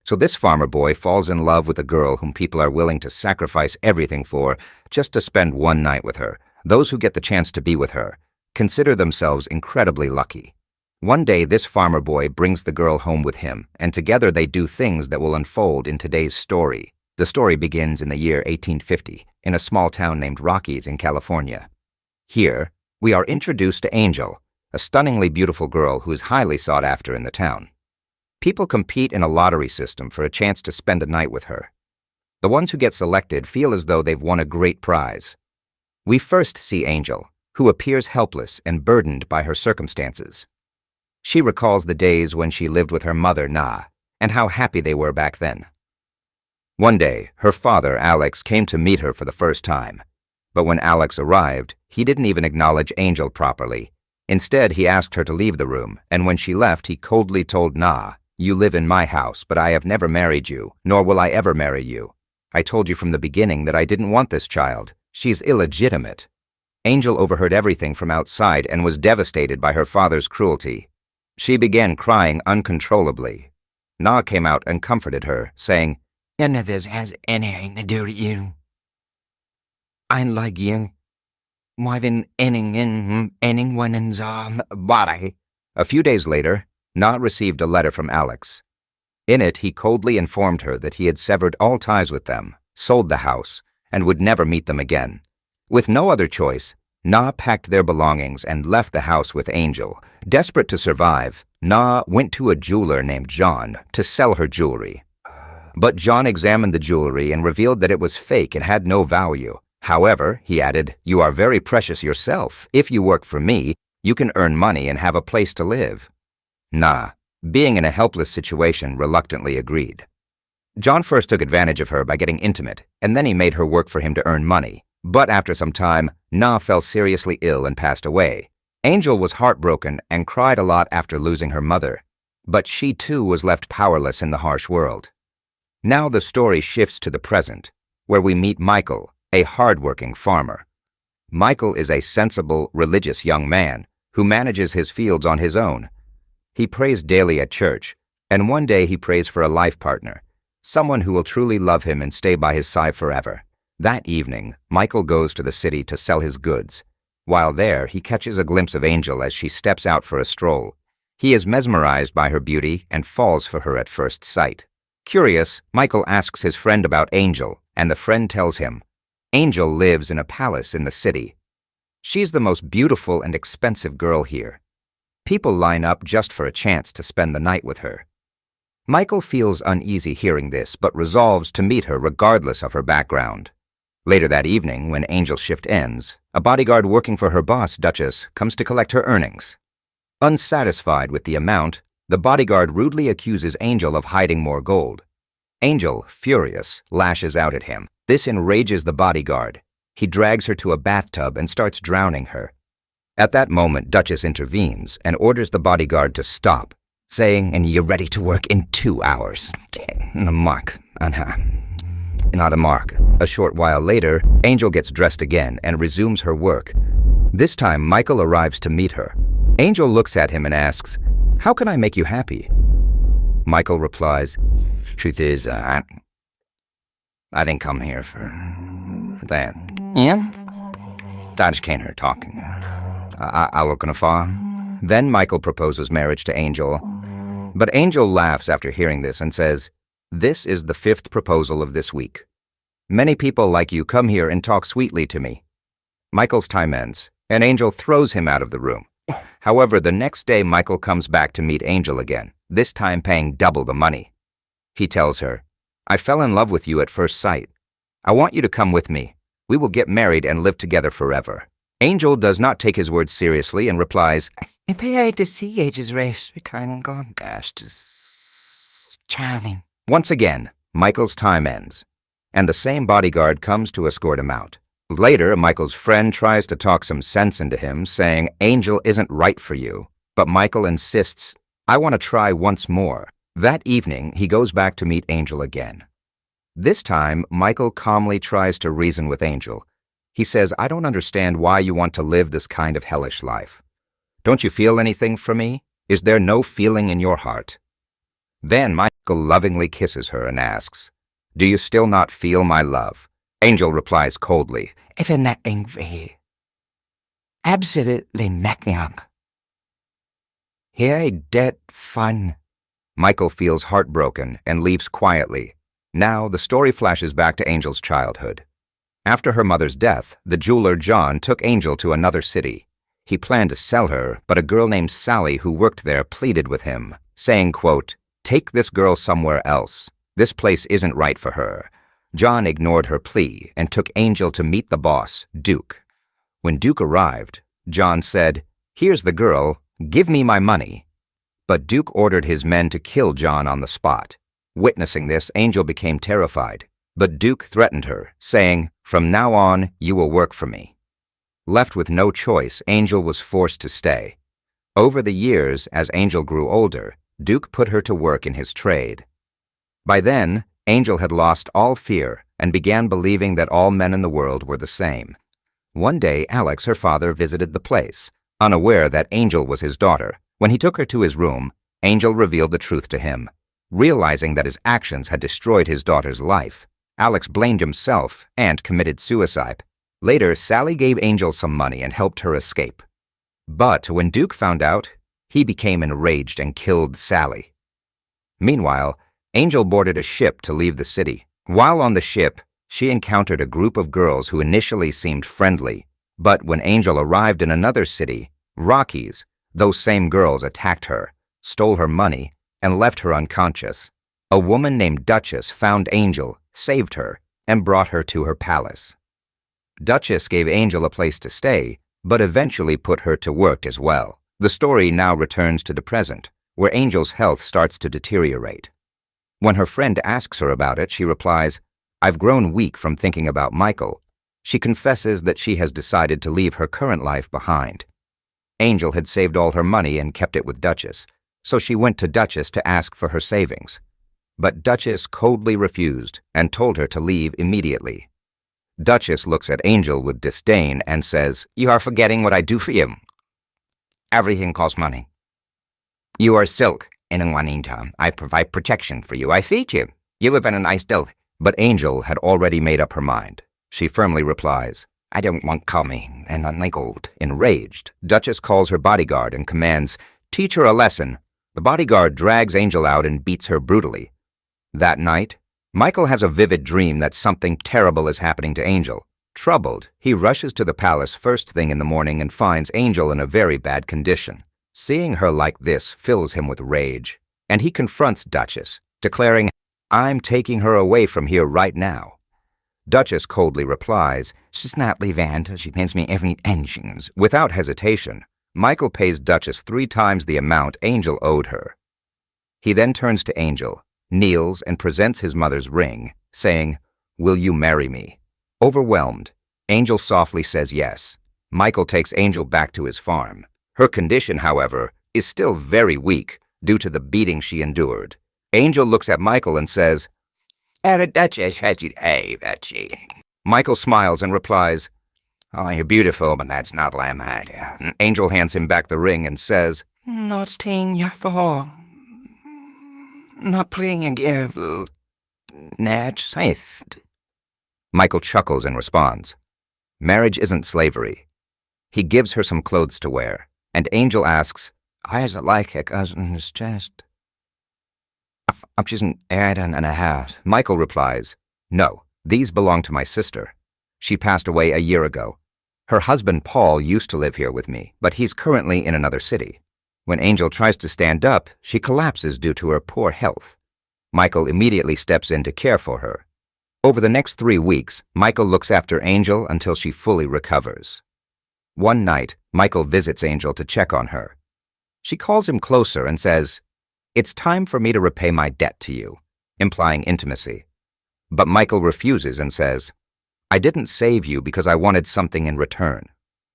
So this farmer boy falls in love with a girl whom people are willing to sacrifice everything for just to spend one night with her. Those who get the chance to be with her consider themselves incredibly lucky. One day, this farmer boy brings the girl home with him, and together they do things that will unfold in today's story. The story begins in the year 1850 in a small town named Rockies in California. Here, we are introduced to Angel, a stunningly beautiful girl who is highly sought after in the town. People compete in a lottery system for a chance to spend a night with her. The ones who get selected feel as though they've won a great prize. We first see Angel, who appears helpless and burdened by her circumstances. She recalls the days when she lived with her mother, Na, and how happy they were back then. One day, her father, Alex, came to meet her for the first time. But when Alex arrived, he didn't even acknowledge Angel properly. Instead, he asked her to leave the room, and when she left, he coldly told Na, "You live in my house, but I have never married you, nor will I ever marry you. I told you from the beginning that I didn't want this child. She's illegitimate." Angel overheard everything from outside and was devastated by her father's cruelty. She began crying uncontrollably. Na came out and comforted her, saying, "None of this has anything to do with you. I like you. I've been in anyone's body." A few days later, Na received a letter from Alex. In it, he coldly informed her that he had severed all ties with them, sold the house, and would never meet them again. With no other choice, Na packed their belongings and left the house with Angel. Desperate to survive, Na went to a jeweler named John to sell her jewelry. But John examined the jewelry and revealed that it was fake and had no value. However, he added, "You are very precious yourself. If you work for me, you can earn money and have a place to live." Na, being in a helpless situation, reluctantly agreed. John first took advantage of her by getting intimate, and then he made her work for him to earn money. But after some time, Na fell seriously ill and passed away. Angel was heartbroken and cried a lot after losing her mother. But she too was left powerless in the harsh world. Now the story shifts to the present, where we meet Michael, a hard-working farmer. Michael is a sensible, religious young man who manages his fields on his own. He prays daily at church, and one day he prays for a life partner, someone who will truly love him and stay by his side forever. That evening, Michael goes to the city to sell his goods. While there, he catches a glimpse of Angel as she steps out for a stroll. He is mesmerized by her beauty and falls for her at first sight. Curious, Michael asks his friend about Angel, and the friend tells him, "Angel lives in a palace in the city. She's the most beautiful and expensive girl here. People line up just for a chance to spend the night with her." Michael feels uneasy hearing this, but resolves to meet her regardless of her background. Later that evening, when Angel's shift ends, a bodyguard working for her boss, Duchess, comes to collect her earnings. Unsatisfied with the amount, the bodyguard rudely accuses Angel of hiding more gold. Angel, furious, lashes out at him. This enrages the bodyguard. He drags her to a bathtub and starts drowning her. At that moment, Duchess intervenes and orders the bodyguard to stop, saying, "And you're ready to work in 2 hours. Not a mark." A short while later, Angel gets dressed again and resumes her work. This time, Michael arrives to meet her. Angel looks at him and asks, "How can I make you happy?" Michael replies, "Truth is, I didn't come here for that. Yeah? I just can't hear talking. I work on a farm." Then Michael proposes marriage to Angel. But Angel laughs after hearing this and says, "This is the 5th proposal of this week. Many people like you come here and talk sweetly to me." Michael's time ends, and Angel throws him out of the room. However, the next day Michael comes back to meet Angel again, this time paying double the money. He tells her, "I fell in love with you at first sight. I want you to come with me. We will get married and live together forever." Angel does not take his words seriously and replies, "If I had to see ages race, we kind of charming." Once again, Michael's time ends, and the same bodyguard comes to escort him out. Later, Michael's friend tries to talk some sense into him, saying Angel isn't right for you, but Michael insists, "I want to try once more." That evening, he goes back to meet Angel again. This time, Michael calmly tries to reason with Angel. He says, "I don't understand why you want to live this kind of hellish life. Don't you feel anything for me? Is there no feeling in your heart?" Then Michael Michael lovingly kisses her and asks, "Do you still not feel my love?" Angel replies coldly, "Even that angry. Absolutely macking. "Here dead fun." Michael feels heartbroken and leaves quietly. Now the story flashes back to Angel's childhood. After her mother's death, the jeweler John took Angel to another city. He planned to sell her, but a girl named Sally who worked there pleaded with him, saying, quote, "Take this girl somewhere else. This place isn't right for her." John ignored her plea and took Angel to meet the boss, Duke. When Duke arrived, John said, "Here's the girl, give me my money." But Duke ordered his men to kill John on the spot. Witnessing this, Angel became terrified, but Duke threatened her, saying, "From now on, you will work for me." Left with no choice, Angel was forced to stay. Over the years, as Angel grew older, Duke put her to work in his trade. By then, Angel had lost all fear and began believing that all men in the world were the same. One day, Alex, her father, visited the place, unaware that Angel was his daughter. When he took her to his room, Angel revealed the truth to him. Realizing that his actions had destroyed his daughter's life, Alex blamed himself and committed suicide. Later, Sally gave Angel some money and helped her escape. But when Duke found out, he became enraged and killed Sally. Meanwhile, Angel boarded a ship to leave the city. While on the ship, she encountered a group of girls who initially seemed friendly, but when Angel arrived in another city, Rockies, those same girls attacked her, stole her money, and left her unconscious. A woman named Duchess found Angel, saved her, and brought her to her palace. Duchess gave Angel a place to stay, but eventually put her to work as well. The story now returns to the present, where Angel's health starts to deteriorate. When her friend asks her about it, she replies, "I've grown weak from thinking about Michael." She confesses that she has decided to leave her current life behind. Angel had saved all her money and kept it with Duchess, so she went to Duchess to ask for her savings. But Duchess coldly refused and told her to leave immediately. Duchess looks at Angel with disdain and says, "You are forgetting what I do for you. Everything costs money. You are silk, and in one meantime, I provide protection for you. I feed you. You live in a nice still." But Angel had already made up her mind. She firmly replies, "I don't want coming and unlegaled." Enraged, Duchess calls her bodyguard and commands, "Teach her a lesson." The bodyguard drags Angel out and beats her brutally. That night, Michael has a vivid dream that something terrible is happening to Angel. Troubled, he rushes to the palace first thing in the morning and finds Angel in a very bad condition. Seeing her like this fills him with rage, and he confronts Duchess, declaring, "I'm taking her away from here right now." Duchess coldly replies, "She's not leaving until she pays me every pensions." Without hesitation, Michael pays Duchess 3 times the amount Angel owed her. He then turns to Angel, kneels and presents his mother's ring, saying, "Will you marry me?" Overwhelmed, Angel softly says yes. Michael takes Angel back to his farm. Her condition, however, is still very weak due to the beating she endured. Angel looks at Michael and says, Duchess has you Betsy." Michael smiles and replies, "Oh, you're beautiful, but that's not what I'm at." Angel hands him back the ring and says, "Not staying your fault. Not playing a game. Not safe." Michael chuckles and responds, "Marriage isn't slavery." He gives her some clothes to wear, and Angel asks, "How's it like a cousin's chest?" "She's an Aaron and a half." Michael replies, "No, these belong to my sister. She passed away a year ago. Her husband Paul used to live here with me, but he's currently in another city." When Angel tries to stand up, she collapses due to her poor health. Michael immediately steps in to care for her. Over the next 3 weeks, Michael looks after Angel until she fully recovers. One night, Michael visits Angel to check on her. She calls him closer and says, "It's time for me to repay my debt to you," implying intimacy. But Michael refuses and says, "I didn't save you because I wanted something in return.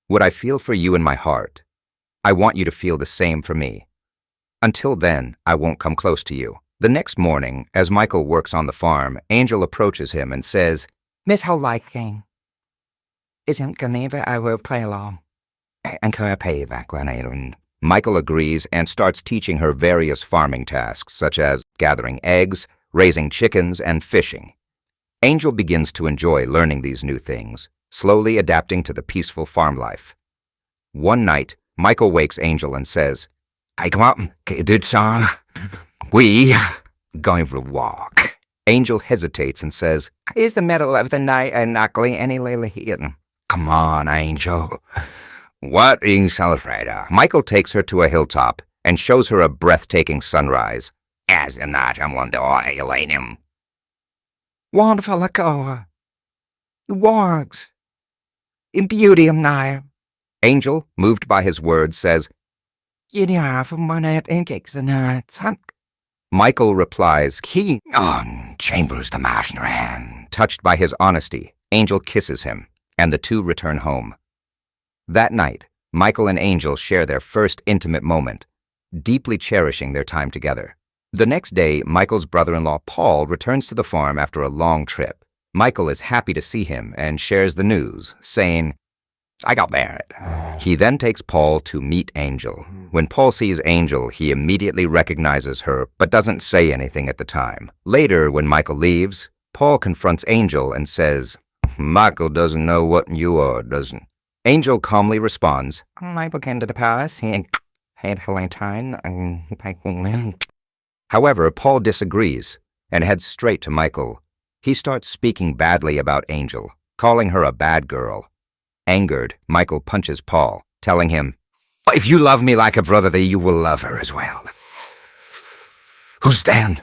What I feel for you in my heart, I want you to feel the same for me. Until then, I won't come close to you." The next morning, as Michael works on the farm, Angel approaches him and says, "Miss how liking. Isn't Geneva I will play along. And can I pay you back when I don't Michael agrees and starts teaching her various farming tasks, such as gathering eggs, raising chickens, and fishing. Angel begins to enjoy learning these new things, slowly adapting to the peaceful farm life. One night, Michael wakes Angel and says, "I come up, dude, son. We going for a walk." Angel hesitates and says, "It's the middle of the night and not going any later here." "Come on, Angel. What are you so afraid of?" Michael takes her to a hilltop and shows her a breathtaking sunrise. "As the night I'm on the oil, ain't him." "Wonderful, Lakoa. It works. In beauty of night." Angel, moved by his words, says, Michael replies, "He on chambers the Marshneran." Touched by his honesty, Angel kisses him, and the two return home. That night, Michael and Angel share their first intimate moment, deeply cherishing their time together. The next day, Michael's brother-in-law Paul returns to the farm after a long trip. Michael is happy to see him and shares the news, saying, "I got married." He then takes Paul to meet Angel. When Paul sees Angel, he immediately recognizes her, but doesn't say anything at the time. Later, when Michael leaves, Paul confronts Angel and says, "Michael doesn't know what you are, doesn't?" Angel calmly responds, "Michael came to the palace. He had Valentine and However, Paul disagrees and heads straight to Michael. He starts speaking badly about Angel, calling her a bad girl. Angered, Michael punches Paul, telling him, "If you love me like a brother, then you will love her as well. Who's then?"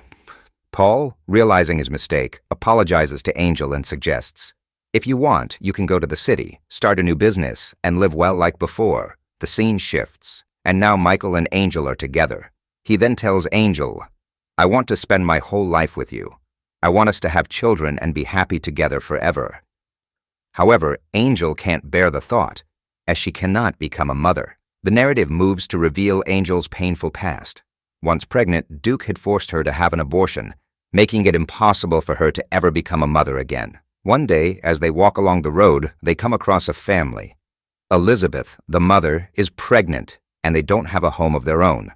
Paul, realizing his mistake, apologizes to Angel and suggests, "If you want, you can go to the city, start a new business, and live well like before." The scene shifts, and now Michael and Angel are together. He then tells Angel, "I want to spend my whole life with you. I want us to have children and be happy together forever." However, Angel can't bear the thought, as she cannot become a mother. The narrative moves to reveal Angel's painful past. Once pregnant, Duke had forced her to have an abortion, making it impossible for her to ever become a mother again. One day, as they walk along the road, they come across a family. Elizabeth, the mother, is pregnant, and they don't have a home of their own.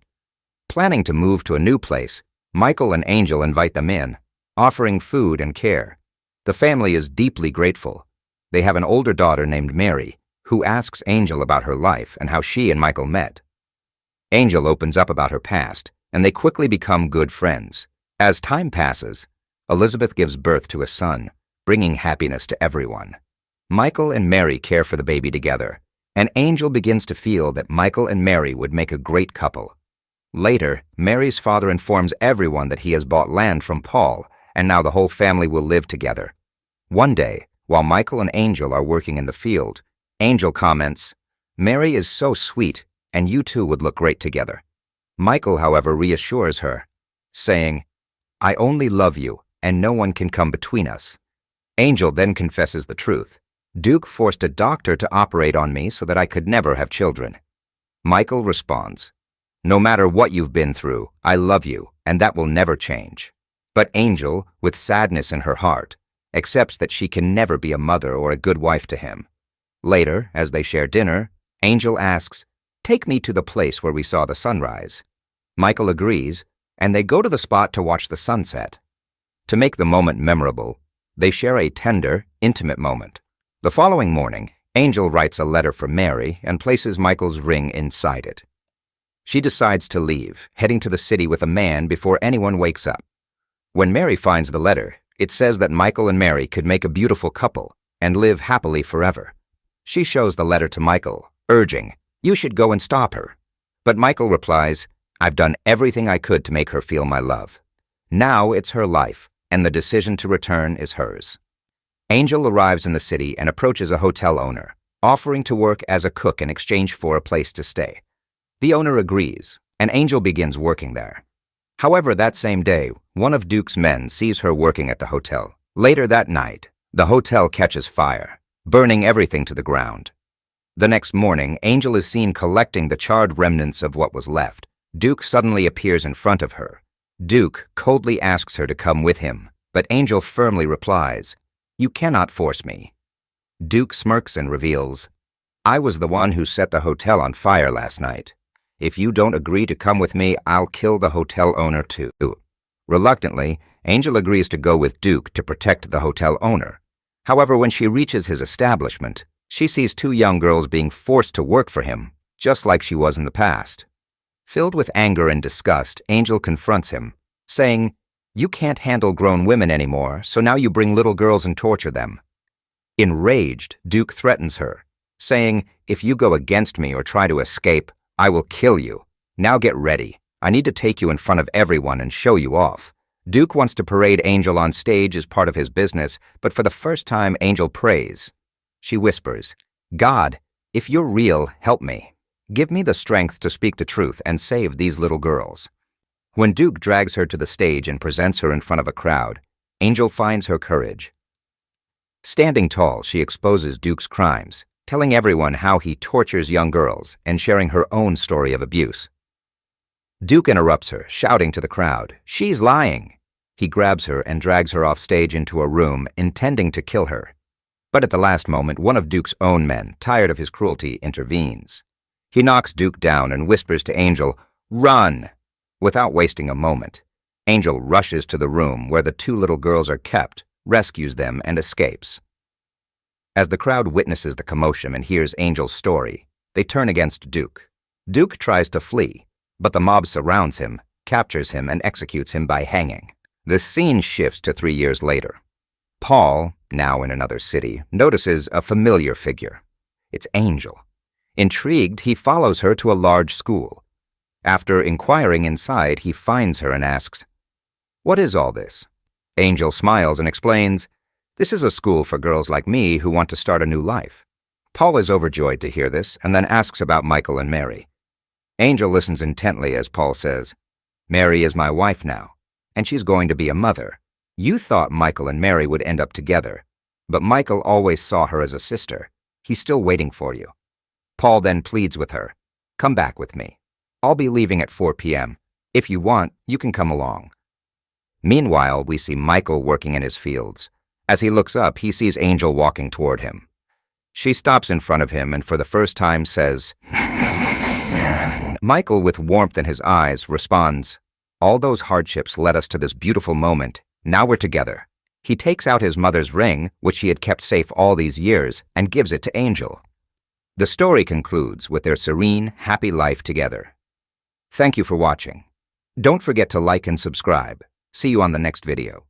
Planning to move to a new place, Michael and Angel invite them in, offering food and care. The family is deeply grateful. They have an older daughter named Mary, who asks Angel about her life and how she and Michael met. Angel opens up about her past, and they quickly become good friends. As time passes, Elizabeth gives birth to a son, bringing happiness to everyone. Michael and Mary care for the baby together, and Angel begins to feel that Michael and Mary would make a great couple. Later, Mary's father informs everyone that he has bought land from Paul, and now the whole family will live together. One day, while Michael and Angel are working in the field, Angel comments, "Mary is so sweet, and you two would look great together." Michael, however, reassures her, saying, "I only love you, and no one can come between us." Angel then confesses the truth. "Duke forced a doctor to operate on me so that I could never have children." Michael responds, "No matter what you've been through, I love you, and that will never change." But Angel, with sadness in her heart, accepts that she can never be a mother or a good wife to him. Later, as they share dinner, Angel asks, "Take me to the place where we saw the sunrise." Michael agrees, and they go to the spot to watch the sunset. To make the moment memorable, they share a tender, intimate moment. The following morning, Angel writes a letter for Mary and places Michael's ring inside it. She decides to leave, heading to the city with a man before anyone wakes up. When Mary finds the letter, it says that Michael and Mary could make a beautiful couple and live happily forever. She shows the letter to Michael, urging, "You should go and stop her." But Michael replies, "I've done everything I could to make her feel my love. Now it's her life, and the decision to return is hers." Angel arrives in the city and approaches a hotel owner, offering to work as a cook in exchange for a place to stay. The owner agrees, and Angel begins working there. However, that same day, one of Duke's men sees her working at the hotel. Later that night, the hotel catches fire, burning everything to the ground. The next morning, Angel is seen collecting the charred remnants of what was left. Duke suddenly appears in front of her. Duke coldly asks her to come with him, but Angel firmly replies, "You cannot force me." Duke smirks and reveals, "I was the one who set the hotel on fire last night. If you don't agree to come with me, I'll kill the hotel owner too. Reluctantly, Angel agrees to go with Duke to protect the hotel owner. However, when she reaches his establishment, she sees two young girls being forced to work for him, just like she was in the past. Filled with anger and disgust, Angel confronts him, saying, "You can't handle grown women anymore, so now you bring little girls and torture them." Enraged, Duke threatens her, saying, "If you go against me or try to escape, I will kill you. Now get ready. I need to take you in front of everyone and show you off." Duke wants to parade Angel on stage as part of his business, but for the first time, Angel prays. She whispers, "God, if you're real, help me. Give me the strength to speak the truth and save these little girls." When Duke drags her to the stage and presents her in front of a crowd, Angel finds her courage. Standing tall, she exposes Duke's crimes, telling everyone how he tortures young girls and sharing her own story of abuse. Duke interrupts her, shouting to the crowd, "She's lying!" He grabs her and drags her off stage into a room, intending to kill her. But at the last moment, one of Duke's own men, tired of his cruelty, intervenes. He knocks Duke down and whispers to Angel, "Run!" Without wasting a moment, Angel rushes to the room where the two little girls are kept, rescues them, and escapes. As the crowd witnesses the commotion and hears Angel's story, they turn against Duke. Duke tries to flee, but the mob surrounds him, captures him, and executes him by hanging. The scene shifts to 3 years later. Paul, now in another city, notices a familiar figure. It's Angel. Intrigued, he follows her to a large school. After inquiring inside, he finds her and asks, "What is all this?" Angel smiles and explains, "This is a school for girls like me who want to start a new life." Paul is overjoyed to hear this and then asks about Michael and Mary. Angel listens intently as Paul says, "Mary is my wife now, and she's going to be a mother. You thought Michael and Mary would end up together, but Michael always saw her as a sister. He's still waiting for you." Paul then pleads with her, "Come back with me. I'll be leaving at 4 p.m. If you want, you can come along." Meanwhile, we see Michael working in his fields. As he looks up, he sees Angel walking toward him. She stops in front of him and for the first time says, Michael, with warmth in his eyes, responds, "All those hardships led us to this beautiful moment. Now we're together." He takes out his mother's ring, which he had kept safe all these years, and gives it to Angel. The story concludes with their serene, happy life together. Thank you for watching. Don't forget to like and subscribe. See you on the next video.